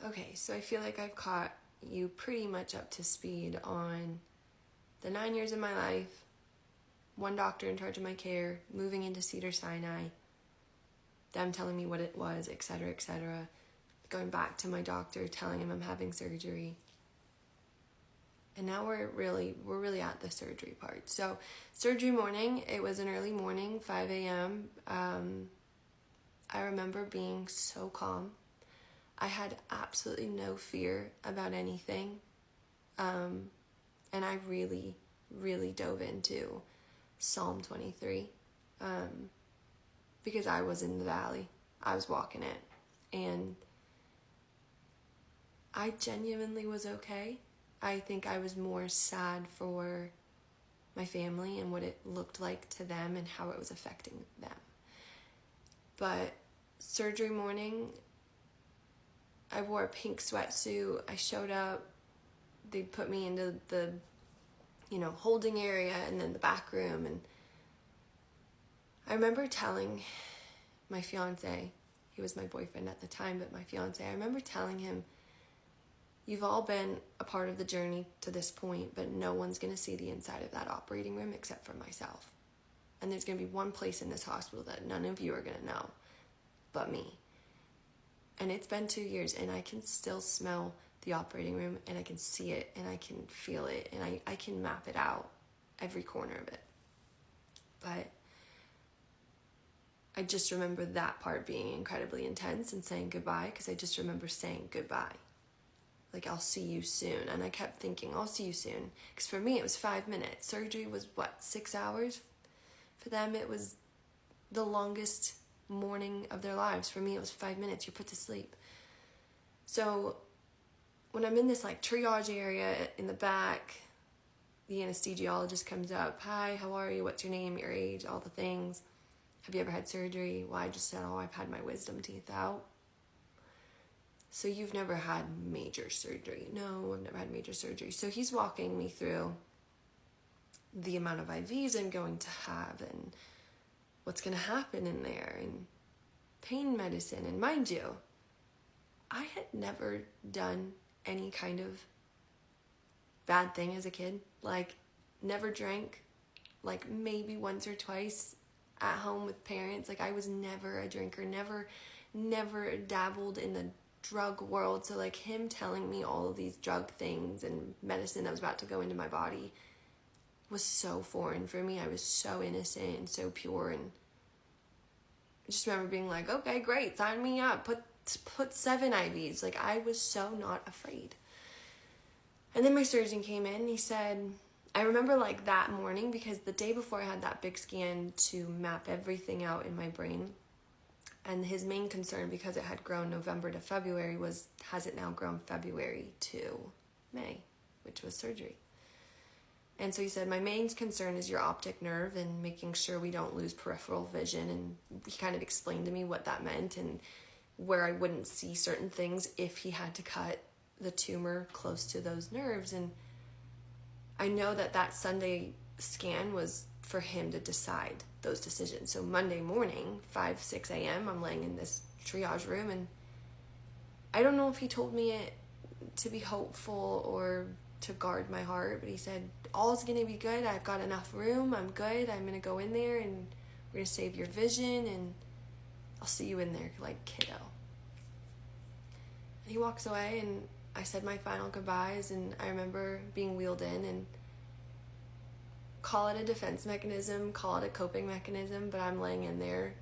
Okay, so I feel like I've caught you pretty much up to speed on the 9 years of my life, one doctor in charge of my care, moving into Cedars-Sinai, them telling me what it was, etc., going back to my doctor, telling him I'm having surgery. And now we're really at the surgery part. So surgery morning, it was an early morning, 5 a.m. I remember being so calm. I had absolutely no fear about anything. And I really dove into Psalm 23. Because I was in the valley. I was walking it. And I genuinely was okay. I think I was more sad for my family and what it looked like to them and how it was affecting them. But surgery morning, I wore a pink sweatsuit. I showed up. They put me into the, holding area and then the back room. And I remember telling my fiance, he was my boyfriend at the time, but my fiance, I remember telling him, you've all been a part of the journey to this point, but no one's going to see the inside of that operating room except for myself. And there's going to be one place in this hospital that none of you are going to know but me. And it's been 2 years, and I can still smell the operating room, and I can see it, and I can feel it, and I can map it out, every corner of it. But I just remember that part being incredibly intense and saying goodbye, because I just remember saying goodbye. Like, I'll see you soon. And I kept thinking, I'll see you soon. Because for me, it was 5 minutes. Surgery was, 6 hours? For them, it was the longest morning of their lives. For me, it was 5 minutes. You're put to sleep. So when I'm in this triage area in the back, the anesthesiologist comes up. Hi, how are you? What's your name, your age, all the things. Have you ever had surgery? Well, I just said, I've had my wisdom teeth out. So you've never had major surgery? No, I've never had major surgery. So he's walking me through the amount of IVs I'm going to have and what's going to happen in there and pain medicine. And mind you, I had never done any kind of bad thing as a kid. Never drank, maybe once or twice at home with parents. I was never a drinker, never dabbled in the drug world. So him telling me all of these drug things and medicine that was about to go into my body was so foreign for me. I was so innocent and so pure, and I just remember being like, okay, great, sign me up, put 7 IVs. I was so not afraid. And then my surgeon came in and he said, I remember that morning, because the day before I had that big scan to map everything out in my brain. And his main concern, because it had grown November to February, was, has it now grown February to May, which was surgery. And so he said, my main concern is your optic nerve and making sure we don't lose peripheral vision. And he kind of explained to me what that meant and where I wouldn't see certain things if he had to cut the tumor close to those nerves. And I know that Sunday scan was for him to decide those decisions. So Monday morning, 6 a.m., I'm laying in this triage room, and I don't know if he told me it to be hopeful or to guard my heart, but he said, all's gonna be good. I've got enough room. I'm good. I'm gonna go in there, and we're gonna save your vision, and I'll see you in there, kiddo. And he walks away, and I said my final goodbyes, and I remember being wheeled in, and call it a defense mechanism, call it a coping mechanism, but I'm laying in there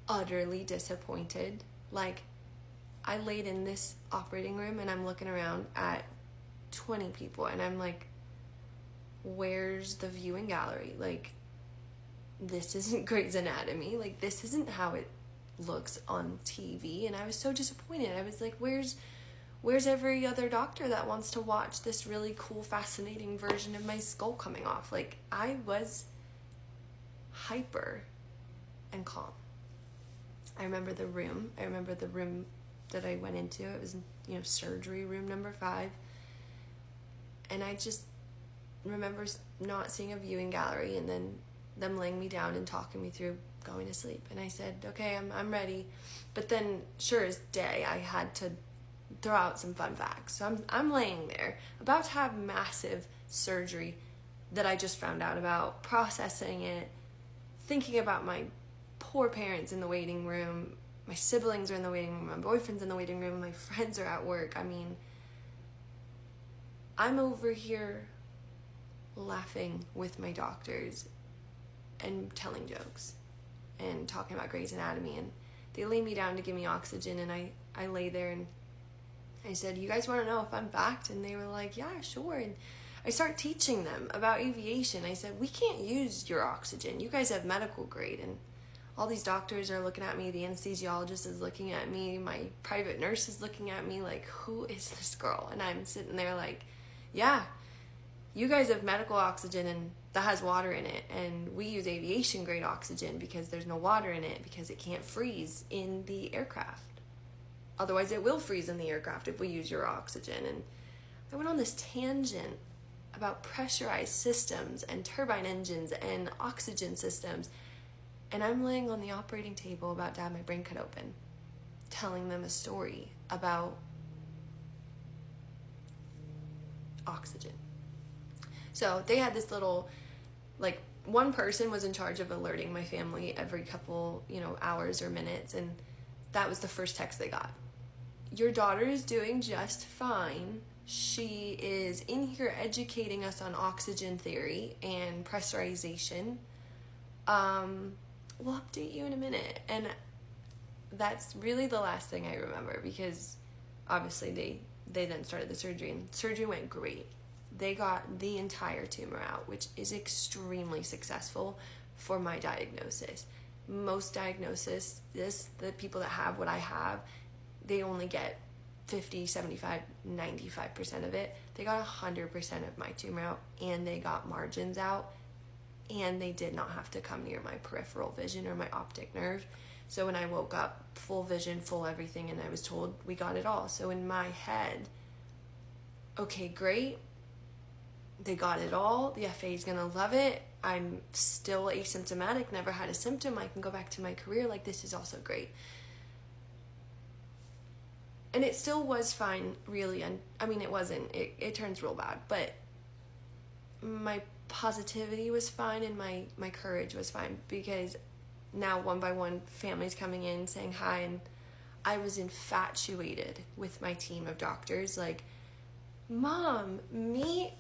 utterly disappointed. I laid in this operating room, and I'm looking around at 20 people, and I'm like, where's the viewing gallery? This isn't Grey's Anatomy. This isn't how it looks on TV. And I was so disappointed. I was like, where's every other doctor that wants to watch this really cool, fascinating version of my skull coming off? I was hyper and calm. I remember the room. That I went into. It was, surgery room number 5. And I just remember not seeing a viewing gallery, and then them laying me down and talking me through going to sleep. And I said, okay, I'm ready. But then, sure as day, I had to throw out some fun facts. So I'm laying there, about to have massive surgery that I just found out about, processing it, thinking about my poor parents in the waiting room. My siblings are in the waiting room, my boyfriend's in the waiting room, my friends are at work. I mean, I'm over here laughing with my doctors and telling jokes and talking about Grey's Anatomy, and they lay me down to give me oxygen, and I lay there and I said, you guys want to know if I'm backed? And they were like, yeah, sure. And I start teaching them about aviation. I said, we can't use your oxygen. You guys have medical grade. And all these doctors are looking at me. The anesthesiologist is looking at me. My private nurse is looking at me like, who is this girl? And I'm sitting there like, yeah, you guys have medical oxygen and that has water in it. And we use aviation grade oxygen because there's no water in it because it can't freeze in the aircraft. Otherwise, it will freeze in the aircraft if we use your oxygen. And I went on this tangent about pressurized systems and turbine engines and oxygen systems. And I'm laying on the operating table about to have my brain cut open, telling them a story about oxygen. So they had this little, like, one person was in charge of alerting my family every couple, hours or minutes. And that was the first text they got. Your daughter is doing just fine. She is in here educating us on oxygen theory and pressurization. We'll update you in a minute. And that's really the last thing I remember, because obviously they then started the surgery, and surgery went great. They got the entire tumor out, which is extremely successful for my diagnosis. Most diagnoses, the people that have what I have, they only get 50, 75, 95% of it. They got 100% of my tumor out, and they got margins out, and they did not have to come near my peripheral vision or my optic nerve. So when I woke up, full vision, full everything, and I was told we got it all. So in my head, okay, great. They got it all. The FA is going to love it. I'm still asymptomatic, never had a symptom. I can go back to my career. Like, this is also great. And it still was fine, really. And I mean, it wasn't. It turns real bad. But my positivity was fine, and my courage was fine, because now one by one, families coming in saying hi, and I was infatuated with my team of doctors. Like, Mom, meet,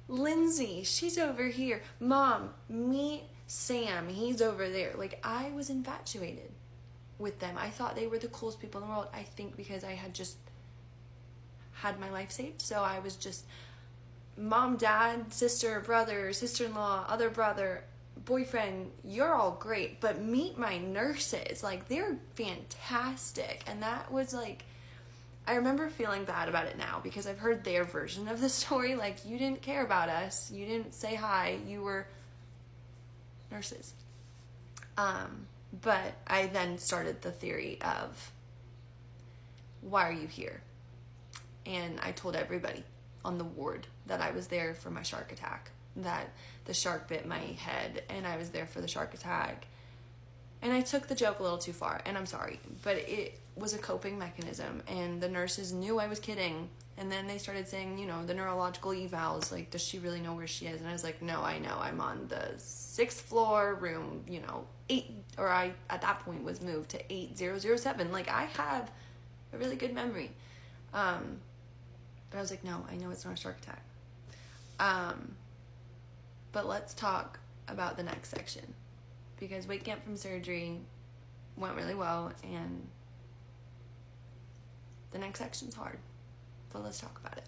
Lindsay, she's over here. Mom, meet Sam, he's over there. Like, I was infatuated with them. I thought they were the coolest people in the world. I think because I had just had my life saved. So I was just mom, dad, sister, brother, sister-in-law, other brother, boyfriend, you're all great, but meet my nurses. Like, they're fantastic. And that was like, I remember feeling bad about it now, because I've heard their version of the story. Like, you didn't care about us. You didn't say hi. You were nurses. But I then started the theory of, why are you here? And I told everybody on the ward that I was there for my shark attack, that the shark bit my head, and I was there for the shark attack. And I took the joke a little too far, and I'm sorry, but it was a coping mechanism, and the nurses knew I was kidding. And then they started saying, the neurological evals, like, does she really know where she is? And I was like, no, I know. I'm on the 6th floor, room, 8, or I, at that point, was moved to 8007. Like, I have a really good memory. But I was like, no, I know it's not a shark attack. But let's talk about the next section, because weight gain from surgery went really well, and the next section's hard. So let's talk about it.